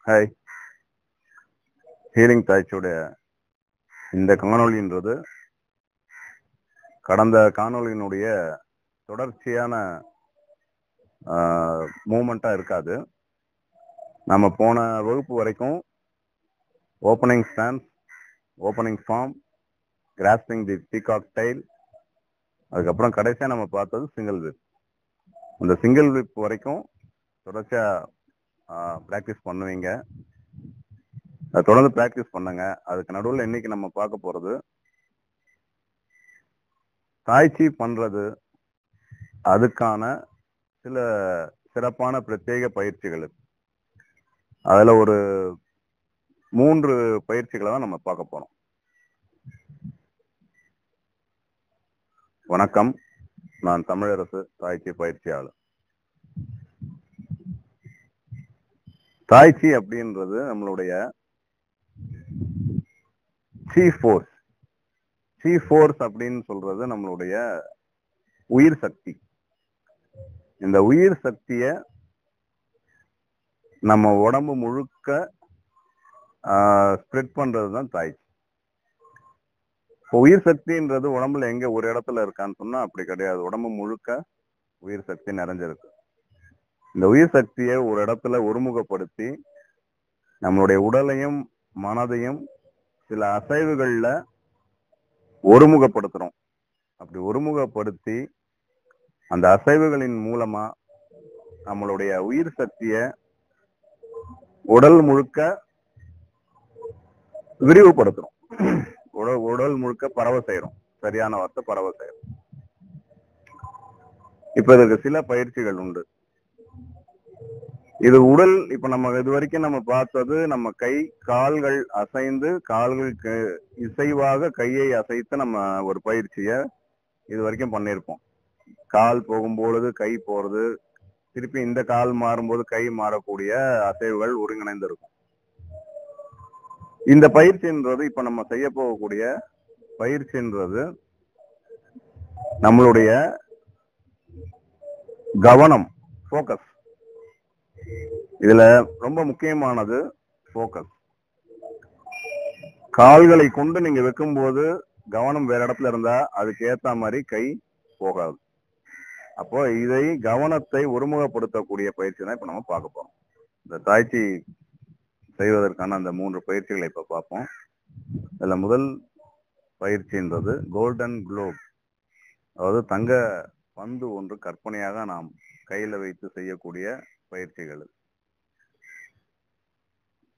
Hi, healing தாய்ச்சியுடைய இந்த காணொளின்றது கடந்த காணொளியினுடைய தொடர்ச்சியான மூமெண்ட்டாக இருக்காது. நம்ம போன வகுப்பு வரைக்கும் opening stance, opening form, grasping the peacock tail, அதுக்கப்புறம் கடைசியாக நம்ம பார்த்தது சிங்கிள் விப். அந்த சிங்கிள் விப் வரைக்கும் தொடர்ச்சியாக ப்ராக்டிஸ் பண்ணுவீங்க. அதை தொடர்ந்து ப்ராக்டிஸ் பண்ணுங்க. அதுக்கு நடுவில் இன்னைக்கு நம்ம பார்க்க போகிறது தாய்ச்சி பண்ணுறது, அதுக்கான சில சிறப்பான பிரத்யேக பயிற்சிகள். அதில் ஒரு 3 பயிற்சிகளை தான் நம்ம பார்க்க போகிறோம். வணக்கம், நான் தமிழரசு, தாய்ச்சி பயிற்சியாளர். தாய்ச்சி அப்படின்றது நம்மளுடைய சி ஃபோர்ஸ் அப்படின்னு சொல்றது நம்மளுடைய உயிர் சக்தி. இந்த உயிர் சக்தியை நம்ம உடம்பு முழுக்க ஸ்ப்ரெட் பண்றது தான் தாய்ச்சி. உயிர் சக்தின்றது உடம்புல எங்க ஒரு இடத்துல இருக்கான்னு சொன்னா அப்படி கிடையாது. உடம்பு முழுக்க உயிர் சக்தி நிறைஞ்சிருக்கு. இந்த உயிர் சக்தியை ஒரு இடத்துல ஒருமுகப்படுத்தி நம்மளுடைய உடலையும் மனதையும் சில அசைவுகள்ல ஒருமுகப்படுத்துறோம். அப்படி ஒருமுகப்படுத்தி அந்த அசைவுகளின் மூலமா நம்மளுடைய உயிர் சக்தியை உடல் முழுக்க விரிவுபடுத்துறோம். உடல் முழுக்க பரவ செய்யறோம். சரியான வார்த்தை, பரவ செய்யறோம். இப்ப இதற்கு சில பயிற்சிகள் உண்டு. இது உடல், இப்ப நம்ம இது வரைக்கும் நம்ம பார்த்தது நம்ம கை கால்கள் அசைந்து, கால்களுக்கு இசைவாக கையை அசைத்து நம்ம ஒரு பயிற்சிய இது வரைக்கும் பண்ணியிருப்போம். கால் போகும்பொழுது கை போறது, திருப்பி இந்த கால் மாறும்போது கை மாறக்கூடிய அசைவுகள் ஒருங்கிணைந்திருக்கும். இந்த பயிற்சின்றது, இப்ப நம்ம செய்ய போகக்கூடிய பயிற்சின்றது நம்மளுடைய கவனம், போக்கஸ். இதுல ரொம்ப முக்கியமானது போக்கஸ். கால்களை கொண்டு நீங்க வைக்கும்போது கவனம் வேற இடத்துல இருந்தா அதுக்கு ஏத்த மாதிரி கை போகாது. அப்போ இதை கவனத்தை ஒருமுகப்படுத்தக்கூடிய பயிற்சி தான் இப்ப நம்ம பார்க்க போறோம். இந்த தாய்ச்சி செய்வதற்கான அந்த 3 பயிற்சிகளை இப்ப பார்ப்போம். இதுல முதல் பயிற்சின்றது கோல்டன் குளோப், அதாவது தங்க பந்து ஒன்று கற்பனையாக நாம் கையில வைத்து செய்யக்கூடிய பயிற்சிகள்.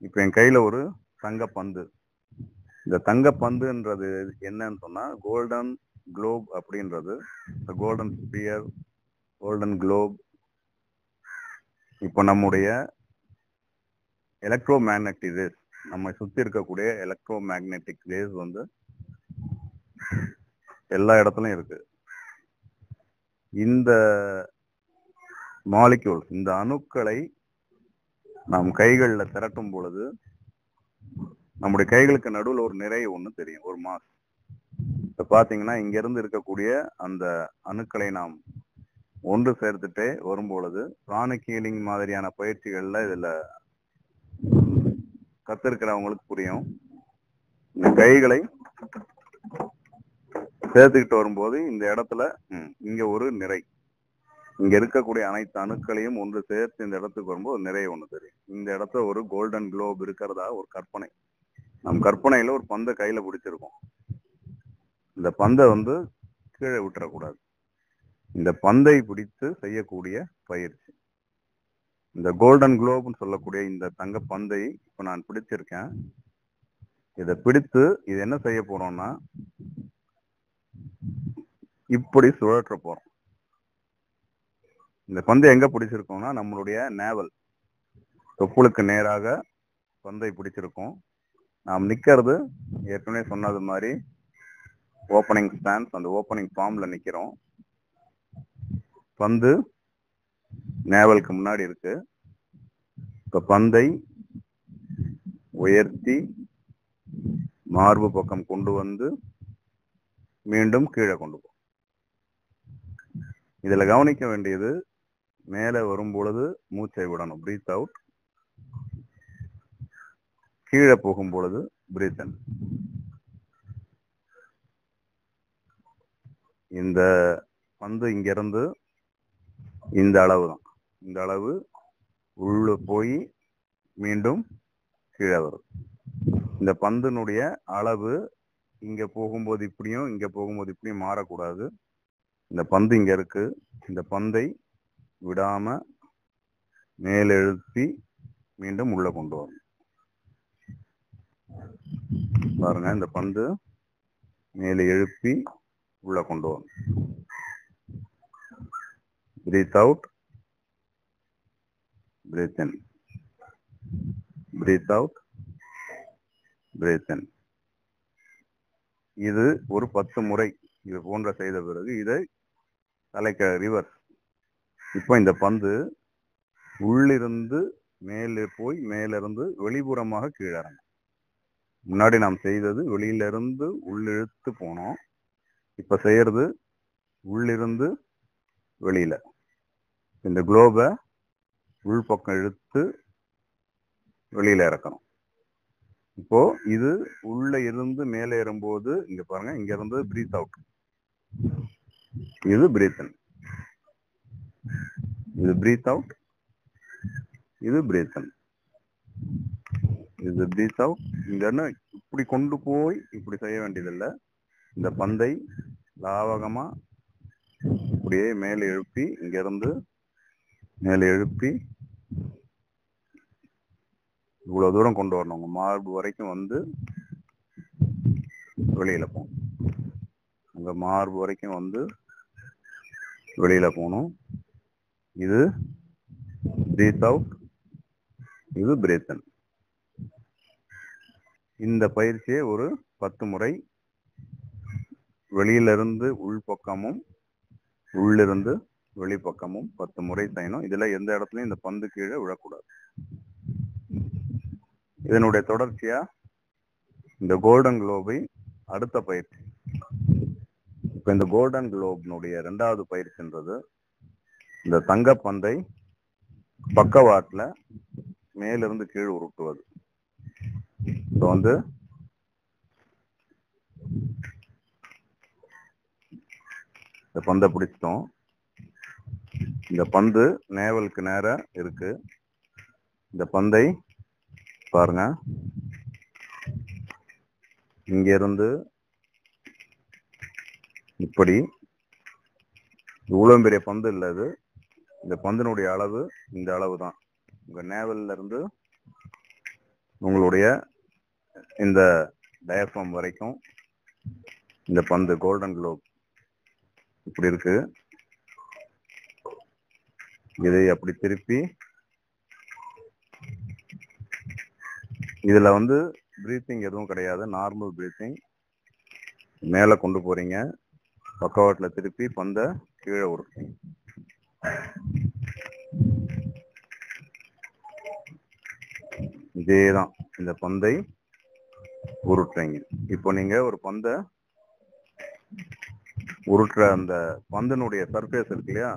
இப்ப என் கையில ஒரு தங்க பந்து. இந்த தங்க பந்துன்றது என்னன்னு சொன்னா கோல்டன் குளோப் அப்படின்றது, கோல்டன் ஸ்பியர், கோல்டன் குளோப். இப்போ நம்முடைய எலக்ட்ரோ மேக்னெட்டிக் ரேஸ், நம்ம சுத்தி இருக்கக்கூடிய எலக்ட்ரோ மேக்னெட்டிக் ரேஸ் வந்து எல்லா இடத்துலயும் இருக்கு. இந்த மாலிக்யூல்ஸ், இந்த அணுக்களை நாம் கைகளில் திரட்டும் பொழுது நம்முடைய கைகளுக்கு நடுவில் ஒரு நிறை ஒன்று தெரியும், ஒரு மாஸ். இப்ப பாத்தீங்கன்னா இங்க இருந்து இருக்கக்கூடிய அந்த அணுக்களை நாம் ஒன்று சேர்த்துட்டே வரும்பொழுது பிராணிக் ஹீலிங் மாதிரியான பயிற்சிகள்ல இதுல கத்திருக்கிறவங்களுக்கு புரியும். இந்த கைகளை சேர்த்துக்கிட்டு வரும்போது இந்த இடத்துல இங்க ஒரு நிறை, இங்க இருக்கக்கூடிய அனைத்து அணுக்களையும் ஒன்று சேர்த்து இந்த இடத்துக்கு வரும்போது ஒரு நிறைய ஒண்ணு தெரியும். இந்த இடத்துல ஒரு கோல்டன் குளோப் இருக்கிறதா ஒரு கற்பனை. நம் கற்பனையில ஒரு பந்தை கையில பிடிச்சிருக்கோம். இந்த பந்தை வந்து கீழே விட்டுறக்கூடாது. இந்த பந்தை பிடித்து செய்யக்கூடிய பயிற்சி இந்த கோல்டன் குளோப்னு சொல்லக்கூடிய இந்த தங்க பந்தை இப்ப நான் பிடிச்சிருக்கேன். இதை பிடித்து இது என்ன செய்ய போறோம்னா இப்படி சுழற்ற போறோம். இந்த பந்தை எங்க பிடிச்சிருக்கோம்னா நம்மளுடைய நேவல், தொப்புளுக்கு நேராக பந்தை பிடிச்சிருக்கோம். நாம் நிக்கிறது ஏற்கனவே சொன்னது மாதிரி ஓப்பனிங் ஸ்டான்ஸ், அந்த ஓப்பனிங் ஃபார்ம்ல நிக்கிறோம். பந்து நேவலுக்கு முன்னாடி இருக்கு. இப்ப பந்தை உயர்த்தி மார்பு பக்கம் கொண்டு வந்து மீண்டும் கீழே கொண்டு போகும். இதுல கவனிக்க வேண்டியது, மேலே வரும் பொழுது மூச்சை விடணும், பிரீத் அவுட். கீழே போகும் பொழுது பிரீத் இன். இந்த பந்து இங்க இருந்து இந்த அளவு தான், இந்த அளவு உள்ள போய் மீண்டும் கீழே வரும். இந்த பந்தினுடைய அளவு இங்க போகும்போது இப்படியும் இங்க போகும்போது இப்படியும் மாறக்கூடாது. இந்த பந்து இங்க இருக்கு, இந்த பந்தை விடாம மேலெழுப்பி மீண்டும் உள்ள கொண்டு வரும். பாருங்க, இந்த பந்து மேலே எழுப்பி உள்ள கொண்டு வரும். பிரீத் அவுட், பிரீத் இன், பிரீத் அவுட், பிரீத் இன். இது ஒரு 10 முறை இது போன்ற செய்த பிறகு இதை தலைக்க ரிவர்ஸ். இப்போ இந்த பந்து உள்ளிருந்து மேலே போய் மேலிருந்து வெளிப்புறமாக கீழே இறங்கும். முன்னாடி நாம் செய்தது வெளியிலிருந்து உள்ளிழுத்து போனோம், இப்ப செய்யறது உள்ளிருந்து வெளியில. இந்த குளோபை உள்பக்கம் இழுத்து வெளியில இறக்கணும். இப்போ இது உள்ள இருந்து மேலே ஏறும்போது இங்க பாருங்க, இங்க இருந்து பிரீத் அவுட், இது பிரீத் இன், இது பிரீத் அவுட், இது பிரீத் இன், இது பிரீத் அவுட். இங்க இப்படி கொண்டு போய் இப்படி செய்ய வேண்டியதில்லை. இந்த பந்தை லாவகமா இப்படியே மேலே எழுப்பி இங்க இருந்து மேலே எழுப்பி இவ்வளவு தூரம் கொண்டு வரணும். உங்க மார்பு வரைக்கும் வந்து வெளியில போகணும். உங்க மார்பு வரைக்கும் வந்து வெளியில போகணும். இது பிரீத் அவுட், இது பிரீத் இன். இந்த பயிற்சியை ஒரு 10 முறை வெளியிலிருந்து உள்பக்கமும் உள்ளிருந்து வெளிப்பக்கமும் 10 முறை செய்யணும். இதுல எந்த இடத்துலயும் இந்த பந்து கீழே விழக்கூடாது. இதனுடைய தொடர்ச்சியா இந்த கோல்டன் குளோபை அடுத்த பயிற்சி. இப்ப இந்த கோல்டன் குளோப்னுடைய 2வது பயிற்சின்றது இந்த தங்க பந்தை பக்கவாட்டுல மேலிருந்து கீழ் உருட்டுவது. இப்ப வந்து இந்த பந்தை பிடிச்சிட்டோம். இந்த பந்து நேவலுக்கு நேரா இருக்கு. இந்த பந்தை பாருங்க, இங்க இருந்து இப்படி, இவ்வளவு பெரிய பந்து இல்ல இது. இந்த பந்தினுடைய அளவு இந்த அளவு தான். உங்க நேவல்ல இருந்து உங்களுடைய இந்த டயஃப்ரம் வரைக்கும் இந்த பந்து கோல்டன் குளோப் இப்படி இருக்கு. இதை அப்படி திருப்பி இதுல வந்து பிரீத்திங் எதுவும் கிடையாது, நார்மல் பிரீத்திங். மேல கொண்டு போறீங்க, பக்கவாட்டுல திருப்பி பந்த கீழே உருட்டுறீங்க. இதேதான், இந்த பந்தை உருட்டுறீங்க. இப்போ நீங்க ஒரு பந்தை உருட்டுற அந்த பந்தினுடைய சர்ஃபேஸ் இருக்கு இல்லையா,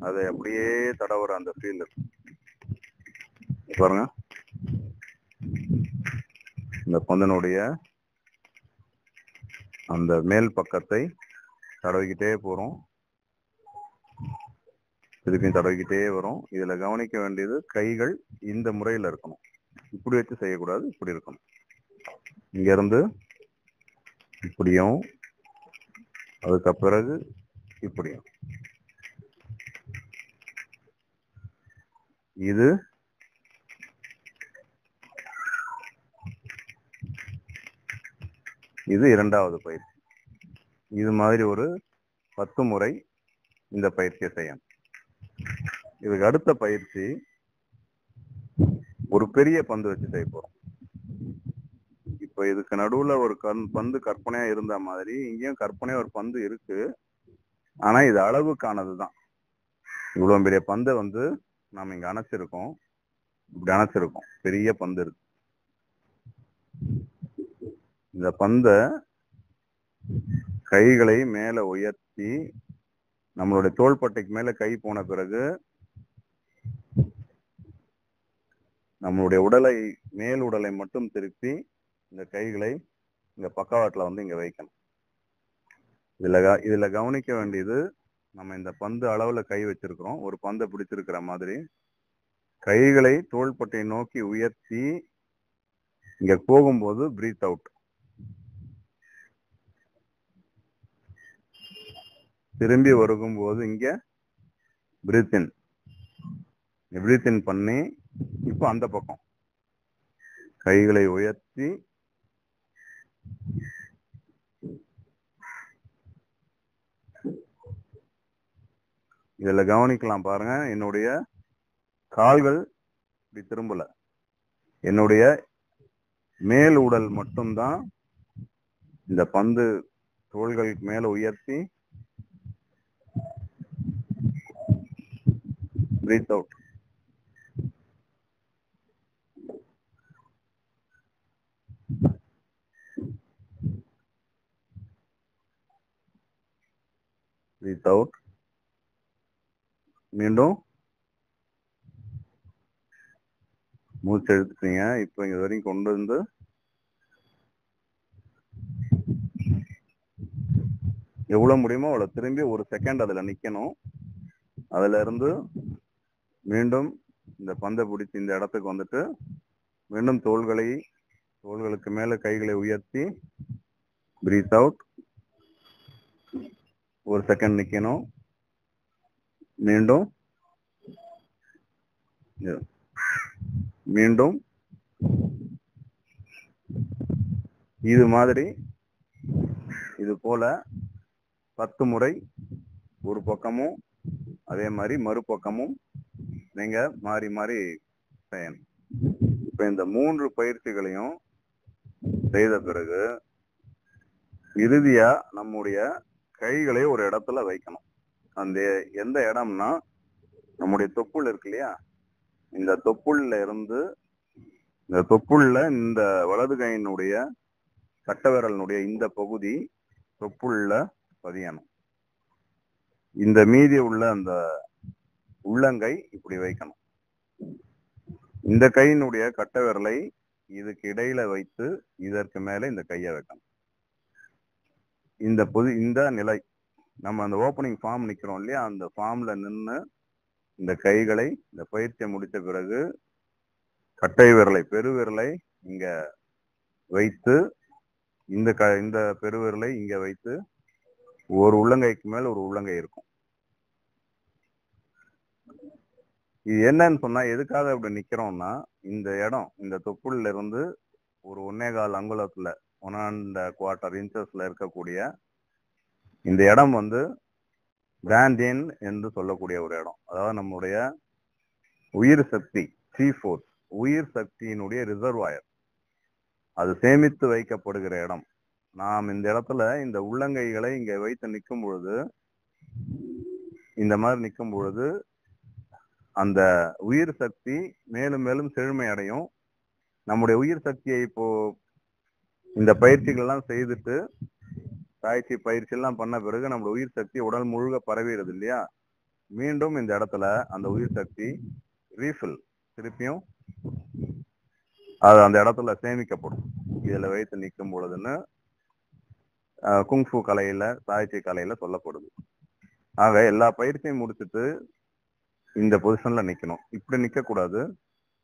அதை அப்படியே தடவுற அந்த ஃபீல் இருக்கு பாருங்க. இந்த பந்தினுடைய அந்த மேல் பக்கத்தை தடவிக்கிட்டே போறோம், திருப்பியும் தடவிக்கிட்டே வரும். இதுல கவனிக்க வேண்டியது கைகள் இந்த முறையில இருக்கணும். இப்படி வச்சு செய்யக்கூடாது, இப்படி இருக்கணும். இங்க இருந்து இப்படியும், அதுக்கு பிறகு இப்படியும். இது இது 2வது பயிற்சி. இது மாதிரி ஒரு 10 முறை இந்த பயிற்சியை செய்யணும். இதுக்கு அடுத்த பயிற்சி ஒரு பெரிய பந்து வச்சு செய்ய போறோம். இப்ப இதுக்கு நடுவுல ஒரு பந்து கற்பனையா இருந்த மாதிரி இங்கேயும் கற்பனையா ஒரு பந்து இருக்கு. ஆனா இது அளவுக்கானதுதான். இவ்வளவு பெரிய பந்தை வந்து நாம இங்க அணைச்சிருக்கோம், இப்படி அணைச்சிருக்கோம். பெரிய பந்து இருக்கு. இந்த பந்தை கைகளை மேல உயர்த்தி நம்மளுடைய தோள்பட்டைக்கு மேல கை போன பிறகு நம்மளுடைய உடலை, மேல் உடலை மட்டும் திருப்பி இந்த கைகளை இந்த பக்கவாட்டுல வந்து இங்க வைக்கணும். இதுல கவனிக்க வேண்டியது, நம்ம இந்த பந்து அளவுல கை வச்சிருக்கிறோம். ஒரு பந்தை பிடிச்சிருக்கிற மாதிரி கைகளை தோள்பட்டை நோக்கி உயர்த்தி இங்க போகும்போது பிரீத் அவுட், திரும்பி வருகும்போது இங்க பிரீத் இன். பிரீத் இன் பண்ணி இப்போ அந்த பக்கம் கைகளை உயர்த்தி இதுல கவனிக்கலாம் பாருங்க. என்னுடைய கால்கள் இப்படி திரும்பல, என்னுடைய மேல் உடல் மட்டும்தான் இந்த பந்து தோள்களுக்கு மேல உயர்த்தி பிரீத் அவுட். Breath out. மீண்டும் மூச்சு எடுத்துட்டீங்க. இப்ப இங்க வரைக்கும் கொண்டு வந்து எவ்வளவு முடியுமோ அவ்வளவு திரும்பி ஒரு செகண்ட் அதுல நிக்கணும். அதுல இருந்து மீண்டும் இந்த பந்தை பிடிச்சி இந்த இடத்துக்கு வந்துட்டு மீண்டும் தோள்களுக்கு மேல கைகளை உயர்த்தி பிரீத் அவுட். ஒரு செகண்ட் நிக்கணும். மீண்டும் மீண்டும் இது மாதிரி இது போல 10 முறை ஒரு பக்கமும் அதே மாதிரி மறுபக்கமும் நீங்க மாறி மாறி செய்யணும். இப்ப இந்த 3 பயிற்சிகளையும் செய்த பிறகு இறுதியா நம்முடைய கைகளை ஒரு இடத்துல வைக்கணும். அந்த எந்த இடம்னா நம்முடைய தொப்புள் இருக்கு இல்லையா, இந்த தொப்புள்ல இருந்து இந்த வலது கையினுடைய கட்டவிரலினுடைய இந்த பகுதி தொப்புள்ல பதியணும். இந்த மீதி உள்ள அந்த உள்ளங்கை இப்படி வைக்கணும். இந்த கையினுடைய கட்டவிரலை இதுக்கு இடையில வைத்து இதற்கு மேல இந்த கையை வைக்கணும். இந்த நிலை நம்ம அந்த ஓப்பனிங் ஃபார்ம் நிக்கிறோம் இல்லையா, அந்த ஃபார்ம்ல நின்று இந்த கைகளை இந்த பயிற்சியை முடித்த பிறகு கட்டை விரலை பெருவிரலை இங்க வைத்து இந்த பெருவிரலை இங்க வைத்து ஒரு உள்ளங்கைக்கு மேல ஒரு உள்ளங்கை இருக்கும். இது என்னன்னு சொன்னா எதுக்காக இப்படி நிக்கிறோம்னா, இந்த இடம் இந்த தொப்புள்ல இருந்து ஒரு 1.25 அங்குலத்துல 1¼ இன்ச்சஸ்ல இருக்கக்கூடிய இந்த இடம் வந்து பிராந்தியன் என்று சொல்லக்கூடிய ஒரு இடம். அதாவது நம்முடைய உயிர் சக்தி, C4 உயிர் சக்தியினுடைய ரிசர்வாயர், அது சேமித்து வைக்கப்படுகிற இடம். நாம் இந்த இடத்துல இந்த உள்ளங்கைகளை இங்க வைத்து நிற்கும் பொழுது, இந்த மாதிரி நிற்கும் பொழுது அந்த உயிர் சக்தி மேலும் மேலும் செழுமை அடையும். நம்முடைய உயிர் சக்தியை இப்போ இந்த பயிற்சிகள் எல்லாம் செய்துட்டு தாய்ச்சி பயிற்சி எல்லாம் பண்ண பிறகு நம்மளுடைய உயிர் சக்தி உடல் முழுக்க பரவிடுது இல்லையா, மீண்டும் இந்த இடத்துல அந்த உயிர் சக்தி ரீஃபில் திருப்பியும் அது அந்த இடத்துல சேமிக்கப்படும். இதுல வைத்து நிற்கும் பொழுதுன்னு குங்ஃபு கலையில தாய்ச்சி கலையில சொல்லப்படுது. ஆக எல்லா பயிற்சியும் முடிச்சுட்டு இந்த பொசிஷன்ல நிக்கணும். இப்படி நிக்க கூடாது.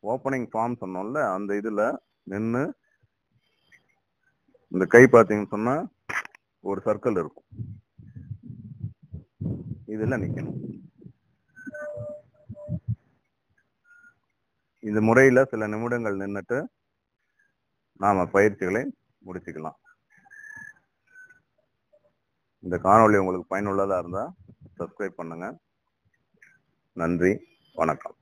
ஓப்பனிங் ஃபார்ம் சொன்னோம்ல, அந்த இதுல நின்று இந்த கை பார்த்தீங்கன்னு சொன்னா ஒரு சர்க்கிள் இருக்கும், இதுல நிக்கணும். இந்த முறையில சில நிமிடங்கள் நின்றுட்டு நாம பயிற்சிகளை முடிச்சுக்கலாம். இந்த காணொளி உங்களுக்கு பயனுள்ளதா இருந்தா சப்ஸ்கிரைப் பண்ணுங்க. நன்றி, வணக்கம்.